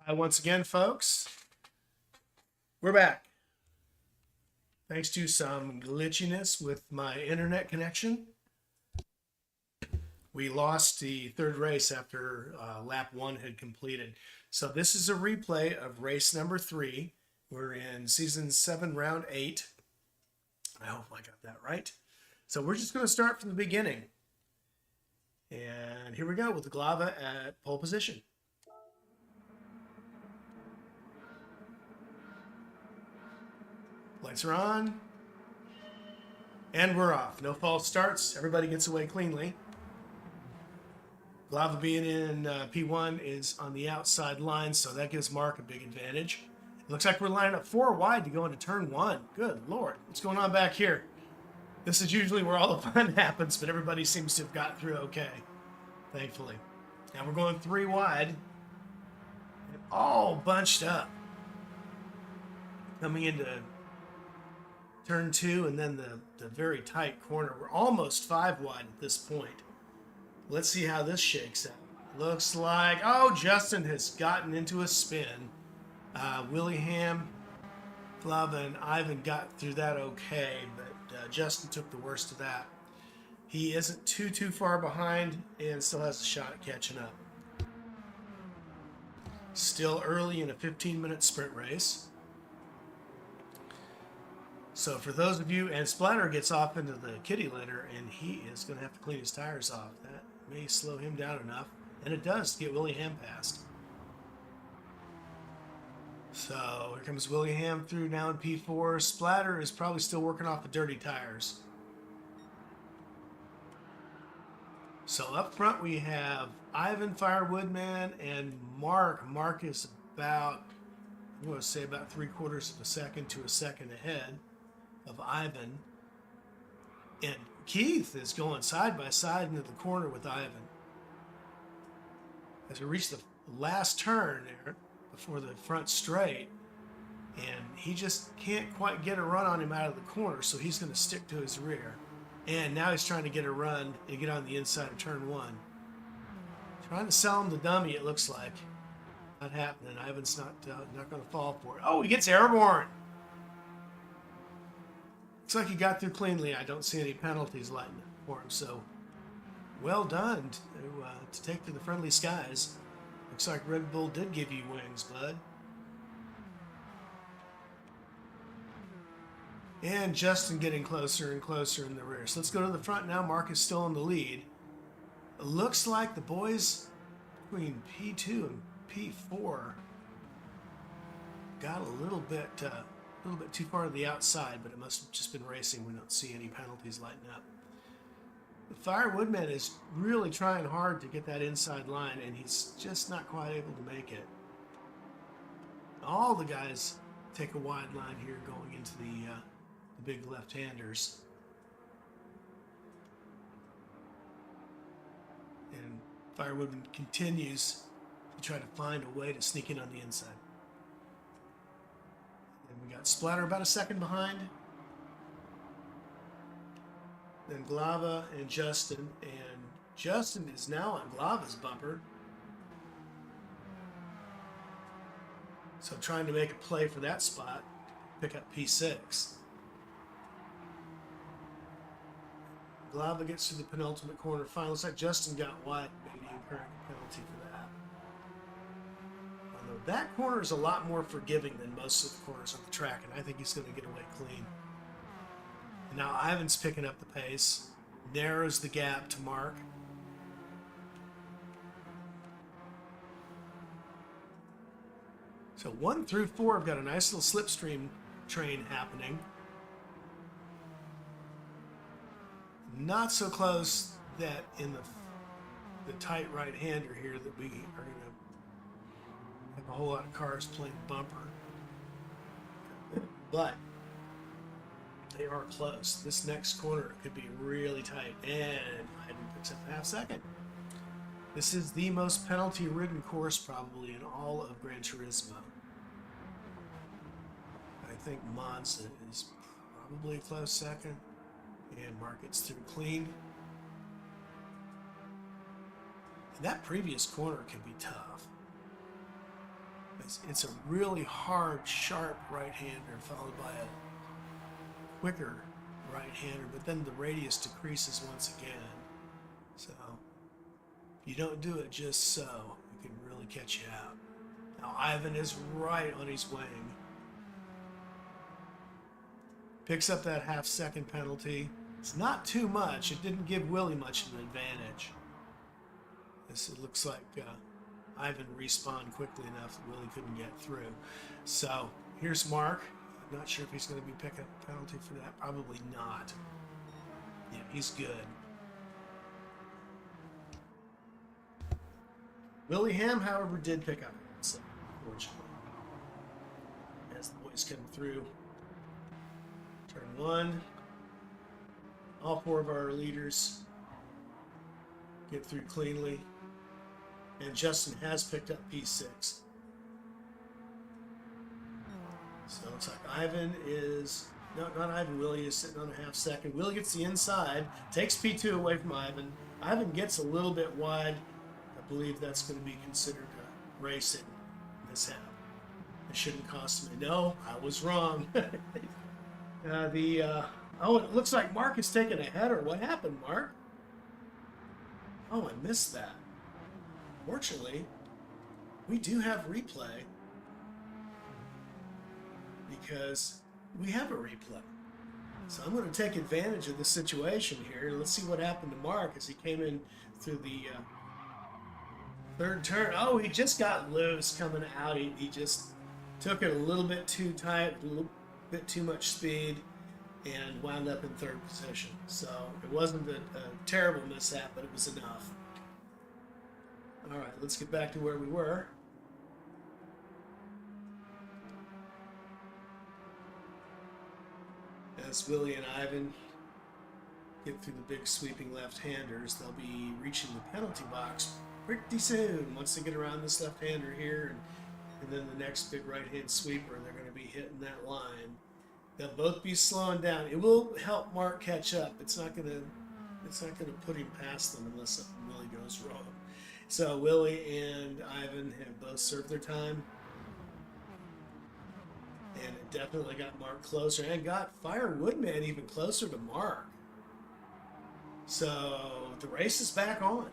Hi, once again, folks. We're back. Thanks to some glitchiness with my internet connection, we lost the third race after lap one had completed. So this is a replay of race number 3. We're in season 7, round 8. I hope I got that right. So we're just going to start from the beginning. And here we go with the Glava at pole position. Lights are on. And we're off. No false starts. Everybody gets away cleanly. Glava being in P1 is on the outside line, so that gives Mark a big advantage. It looks like we're lining up 4 wide to go into turn 1. Good Lord. What's going on back here? This is usually where all the fun happens, but everybody seems to have got through okay, thankfully. Now we're going 3 wide. And all bunched up. Coming into turn 2 and then the very tight corner. We're almost 5 wide at this point. Let's see how this shakes out. Looks like, oh, Justin has gotten into a spin. Willingham, Glava, and Ivan got through that okay, but Justin took the worst of that. He isn't too far behind and still has a shot at catching up. Still early in a 15-minute sprint race. So for those of you, and Splatter gets off into the kitty litter, and he is going to have to clean his tires off. That may slow him down enough, and it does to get Willingham past. So here comes Willingham through now in P4. Splatter is probably still working off the dirty tires. So up front we have Ivan, Firewoodman, and Mark. Mark is about, I'm going to say about 3/4 of a second to a second ahead of Ivan. And Keith is going side by side into the corner with Ivan. As we reach the last turn there before the front straight, and he just can't quite get a run on him out of the corner, so he's going to stick to his rear. And now he's trying to get a run and get on the inside of turn 1. Trying to sell him the dummy, it looks like. Not happening. Ivan's not going to fall for it. Oh, he gets airborne. Looks like he got through cleanly. I don't see any penalties lighting up for him. So, well done to take to the friendly skies. Looks like Red Bull did give you wings, bud. And Justin getting closer and closer in the rear. So let's go to the front now. Mark is still in the lead. It looks like the boys between P2 and P4 got a little bit too far to the outside, but it must have just been racing. We don't see any penalties lighting up. The Firewoodman is really trying hard to get that inside line, and he's just not quite able to make it. All the guys take a wide line here going into the big left-handers. And Firewoodman continues to try to find a way to sneak in on the inside. And we got Splatter about a second behind. Then Glava and Justin. And Justin is now on Glava's bumper. So trying to make a play for that spot. Pick up P6. Glava gets to the penultimate corner. Finally, looks like Justin got wide, maybe incurring a penalty for that. Although that corner is a lot more forgiving than most of the corners on the track, and I think he's going to get away clean. And now Ivan's picking up the pace, narrows the gap to Mark. So 1 through 4 have got a nice little slipstream train happening. Not so close that in the tight right-hander here that we are going to have a whole lot of cars playing bumper. But they are close. This next corner could be really tight, and Ivan picks up a half second. This is the most penalty-ridden course probably in all of Gran Turismo. I think Monza is probably a close second. And Mark gets through clean. And that previous corner can be tough. It's a really hard, sharp right-hander followed by a quicker right-hander, but then the radius decreases once again. So if you don't do it just so, it can really catch you out. Now Ivan is right on his wing. Picks up that half-second penalty. It's not too much. It didn't give Willie much of an advantage. It looks like Ivan respawned quickly enough that Willie couldn't get through. So here's Mark. I'm not sure if he's going to be picking up a penalty for that. Probably not. Yeah, he's good. Willie Ham, however, did pick up, so, unfortunately. As the boys come through. Turn 1. All 4 of our leaders get through cleanly. And Justin has picked up P6. So it looks like Ivan is, not Ivan, Willie is sitting on a half-second. Willie gets the inside, takes P2 away from Ivan. Ivan gets a little bit wide. I believe that's going to be considered a racing mishap. It shouldn't cost me. No, I was wrong. Oh, it looks like Mark is taking a header. What happened, Mark? Oh, I missed that. Fortunately, we do have replay because we have a replay. So I'm going to take advantage of the situation here. Let's see what happened to Mark as he came in through the third turn. Oh, he just got loose coming out. He just took it a little bit too tight, a little bit too much speed, and wound up in third position. So it wasn't a terrible mishap, but it was enough. All right, let's get back to where we were. As Willie and Ivan get through the big sweeping left-handers, they'll be reaching the penalty box pretty soon. Once they get around this left-hander here, and then the next big right-hand sweeper, they're going to be hitting that line. They'll both be slowing down. It will help Mark catch up. It's not going to put him past them unless something really goes wrong. So Willie and Ivan have both served their time. And it definitely got Mark closer and got Fire Woodman even closer to Mark. So the race is back on.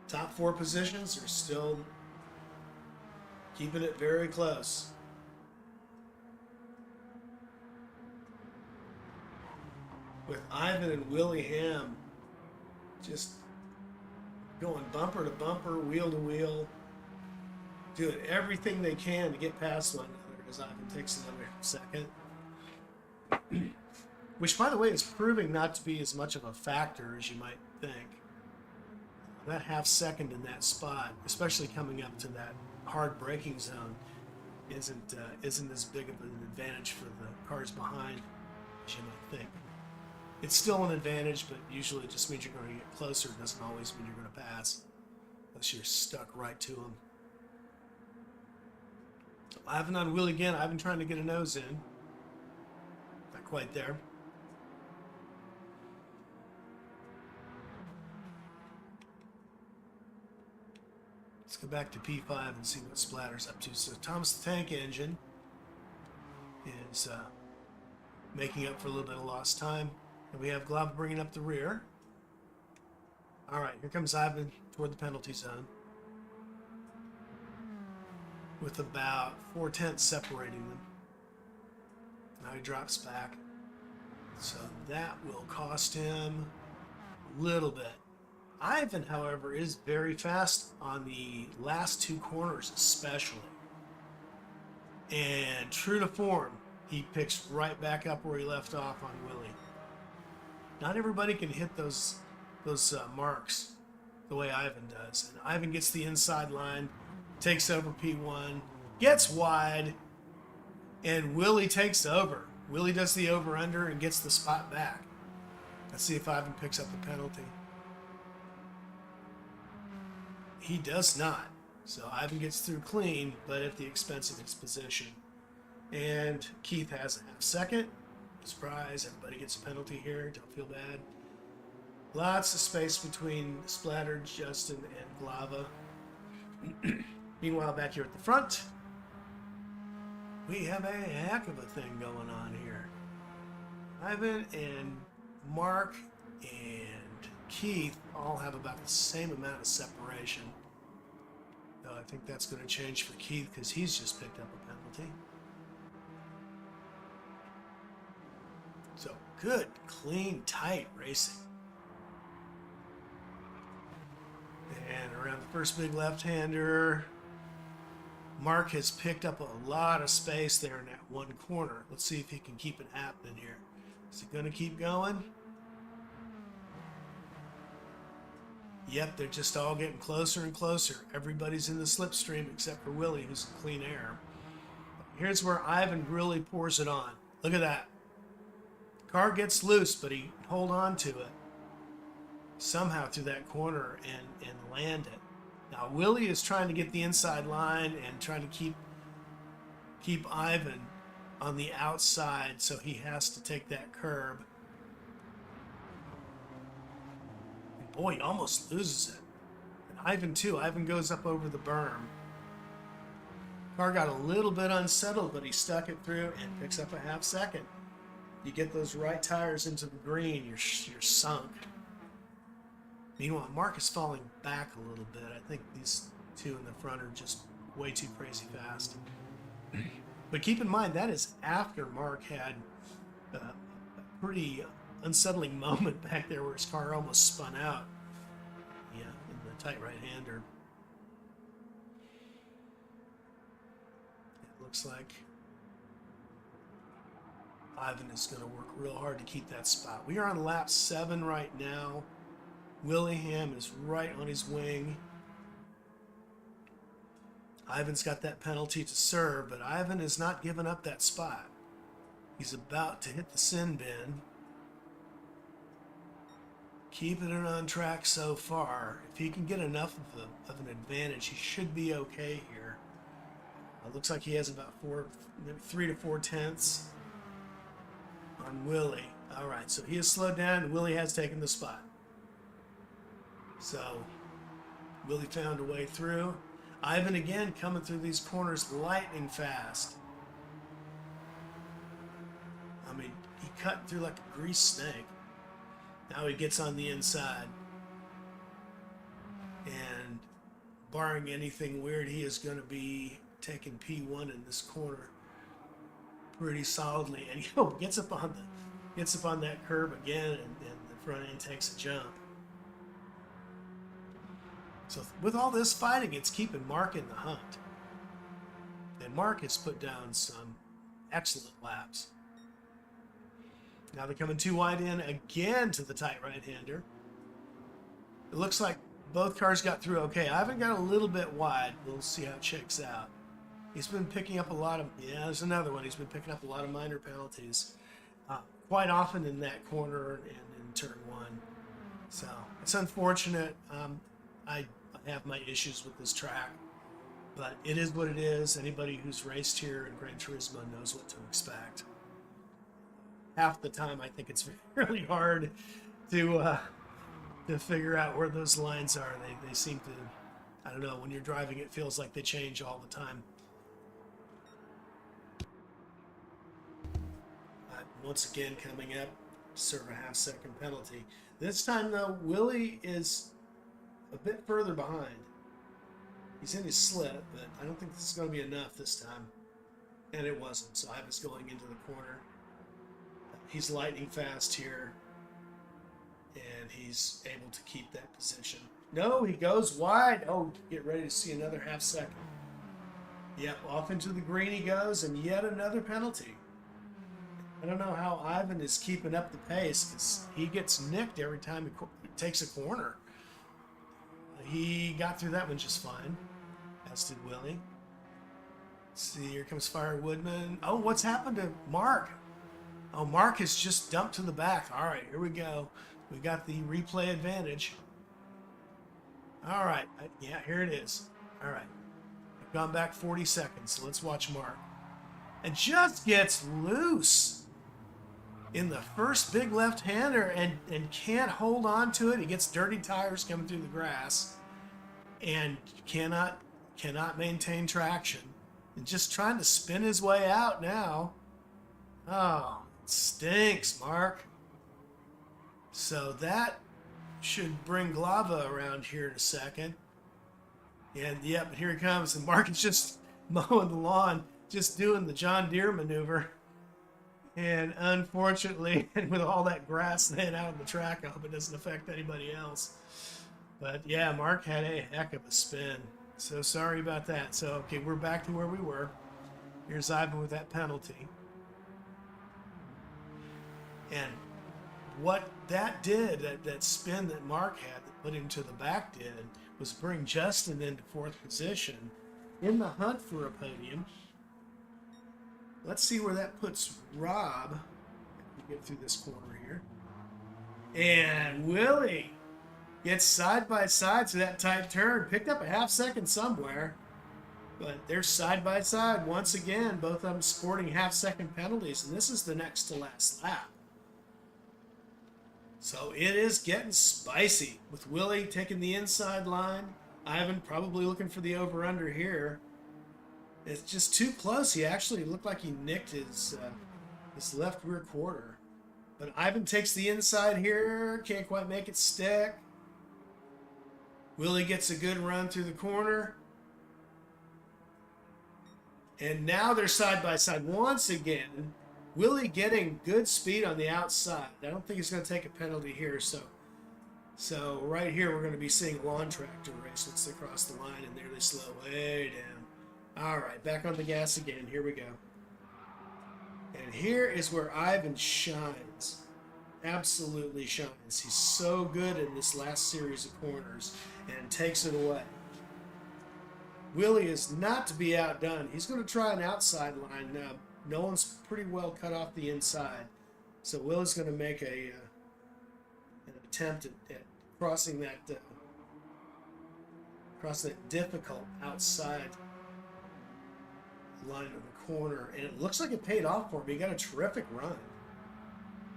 Top 4 positions are still keeping it very close. With Ivan and Willie Ham just going bumper to bumper, wheel to wheel, doing everything they can to get past one another as Ivan takes another second. Which, by the way, is proving not to be as much of a factor as you might think. That half second in that spot, especially coming up to that hard braking zone, isn't as big of an advantage for the cars behind as you might think. It's still an advantage, but usually it just means you're going to get closer. It doesn't always mean you're going to pass, unless you're stuck right to them. Ivan on Willie again. Ivan trying to get a nose in. Not quite there. Let's go back to P5 and see what Splatter's up to. So Thomas the Tank Engine is making up for a little bit of lost time. And we have Glava bringing up the rear. All right, here comes Ivan toward the penalty zone, with about 4/10 separating them. Now he drops back. So that will cost him a little bit. Ivan, however, is very fast on the last 2 corners especially. And true to form, he picks right back up where he left off on Willie. Not everybody can hit those marks the way Ivan does. And Ivan gets the inside line, takes over P1, gets wide, and Willie takes over. Willie does the over-under and gets the spot back. Let's see if Ivan picks up the penalty. He does not. So Ivan gets through clean, but at the expense of his position. And Keith has a half second. Surprise, everybody gets a penalty here. Don't feel bad. Lots of space between Splatter, Justin, and Glava. Meanwhile, back here at the front, we have a heck of a thing going on here. Ivan and Mark and Keith all have about the same amount of separation. Though I think that's going to change for Keith because he's just picked up a penalty. So good, clean, tight racing. And around the first big left-hander, Mark has picked up a lot of space there in that one corner. Let's see if he can keep it happening here. Is he going to keep going? Yep, they're just all getting closer and closer. Everybody's in the slipstream except for Willie, who's in clean air. Here's where Ivan really pours it on. Look at that. Car gets loose, but he hold on to it somehow through that corner and land it. Now Willie is trying to get the inside line and trying to keep Ivan on the outside, so he has to take that curb. And boy, he almost loses it. And Ivan too. Ivan goes up over the berm. Car got a little bit unsettled, but he stuck it through and picks up a half second. You get those right tires into the green, you're sunk. Meanwhile, Mark is falling back a little bit. I think these two in the front are just way too crazy fast. But keep in mind, that is after Mark had a pretty unsettling moment back there where his car almost spun out. Yeah, in the tight right-hander. It looks like Ivan is going to work real hard to keep that spot. We are on lap 7 right now. Willingham is right on his wing. Ivan's got that penalty to serve, but Ivan has not given up that spot. He's about to hit the sin bin. Keeping it on track so far. If he can get enough of an advantage, he should be okay here. Looks like he has about 3 to 4 tenths on Willie. All right, so he has slowed down, and Willie has taken the spot. So Willie found a way through. Ivan again coming through these corners lightning fast. I mean, he cut through like a grease snake. Now he gets on the inside. And barring anything weird, he is going to be taking P1 in this corner pretty solidly. And he gets up on that curb again, and the front end takes a jump. So with all this fighting, it's keeping Mark in the hunt. And Mark has put down some excellent laps. Now they're coming too wide in again to the tight right-hander. It looks like both cars got through okay. Ivan got a little bit wide. We'll see how it shakes out. He's been picking up a lot of, yeah, there's another one. He's been picking up a lot of minor penalties. Quite often in that corner and in turn 1. So it's unfortunate. I have my issues with this track, but it is what it is. Anybody who's raced here in Gran Turismo knows what to expect. Half the time, I think it's really hard to figure out where those lines are. They seem to, I don't know, when you're driving, it feels like they change all the time. Once again, coming up, serve a half-second penalty. This time, though, Willie is a bit further behind. He's in his slip, but I don't think this is going to be enough this time. And it wasn't, so Ivan's going into the corner. He's lightning fast here, and he's able to keep that position. No, he goes wide. Oh, get ready to see another half second. Yep, off into the green he goes, and yet another penalty. I don't know how Ivan is keeping up the pace, because he gets nicked every time he takes a corner. He got through that one just fine, as did Willie. See, here comes Fire Woodman. Oh, what's happened to Mark? Oh, Mark has just dumped to the back. All right, here we go. We got the replay advantage. All right, yeah, here it is. All right, I've gone back 40 seconds, so let's watch Mark. And just gets loose in the first big left-hander and can't hold on to it. He gets dirty tires coming through the grass and cannot cannot maintain traction and just trying to spin his way out now. Oh, it stinks, Mark. So that should bring Glava around here in a second. And yep, here he comes. And Mark is just mowing the lawn, just doing the John Deere maneuver. And unfortunately, with all that grass laying out on the track, I hope it doesn't affect anybody else. But yeah, Mark had a heck of a spin. So sorry about that. So, okay, we're back to where we were. Here's Ivan with that penalty. And what that did, that spin that Mark had that put him to the back did, was bring Justin into fourth position in the hunt for a podium. Let's see where that puts Rob. If we get through this corner here. And Willie gets side by side to that tight turn. Picked up a half second somewhere. But they're side by side once again. Both of them sporting half second penalties. And this is the next to last lap. So it is getting spicy with Willie taking the inside line. Ivan probably looking for the over-under here. It's just too close. He actually looked like he nicked his left rear quarter. But Ivan takes the inside here. Can't quite make it stick. Willie gets a good run through the corner. And now they're side by side once again. Willie getting good speed on the outside. I don't think he's going to take a penalty here. So right here we're going to be seeing a lawn tractor race once they cross the line, and there they slow way down. All right, back on the gas again. Here we go. And here is where Ivan shines. Absolutely shines. He's so good in this last series of corners and takes it away. Willie is not to be outdone. He's going to try an outside line. Nolan's pretty well cut off the inside. So Willie's going to make an attempt at crossing that difficult outside line of the corner, and it looks like it paid off for him. He got a terrific run.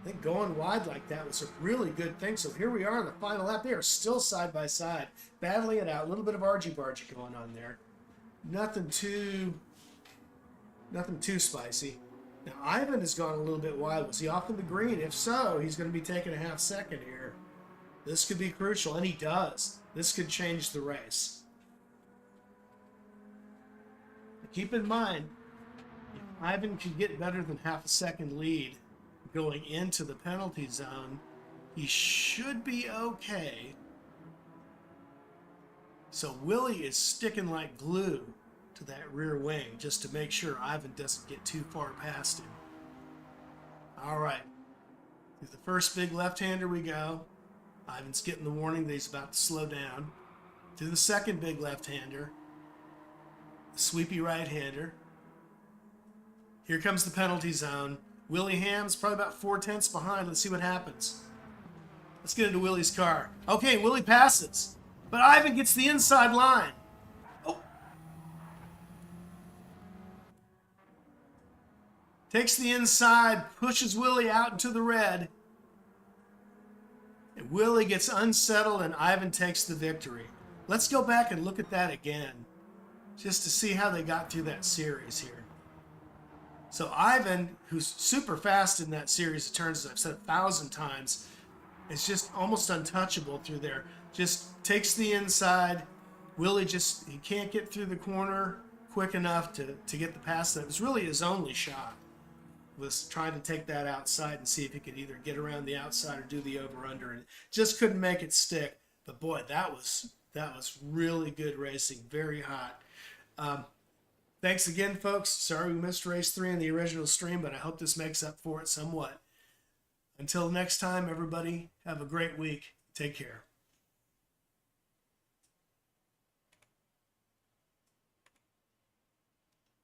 I think going wide like that was a really good thing. So here we are in the final lap. They are still side by side, battling it out. A little bit of argy-bargy going on there. Nothing too spicy. Now Ivan has gone a little bit wide. Was he off in the green? If so, he's going to be taking a half second here. This could be crucial, and he does. This could change the race. Keep in mind, if Ivan can get better than half a second lead going into the penalty zone, he should be okay. So Willie is sticking like glue to that rear wing just to make sure Ivan doesn't get too far past him. All right. Through the first big left-hander we go. Ivan's getting the warning that he's about to slow down. Through the second big left-hander. Sweepy right-hander. Here comes the penalty zone. Willie Ham's probably about 4/10 behind. Let's see what happens. Let's get into Willie's car. Okay, Willie passes. But Ivan gets the inside line. Oh. Takes the inside, pushes Willie out into the red. And Willie gets unsettled and Ivan takes the victory. Let's go back and look at that again, just to see how they got through that series here. So Ivan, who's super fast in that series of turns, as I've said 1,000 times, is just almost untouchable through there. Just takes the inside. Willie he can't get through the corner quick enough to get the pass. That was really his only shot, was trying to take that outside and see if he could either get around the outside or do the over-under, and just couldn't make it stick. But boy, that was really good racing, very hot. Thanks again, folks. Sorry we missed race 3 in the original stream, but I hope this makes up for it somewhat. Until next time, everybody, have a great week. Take care.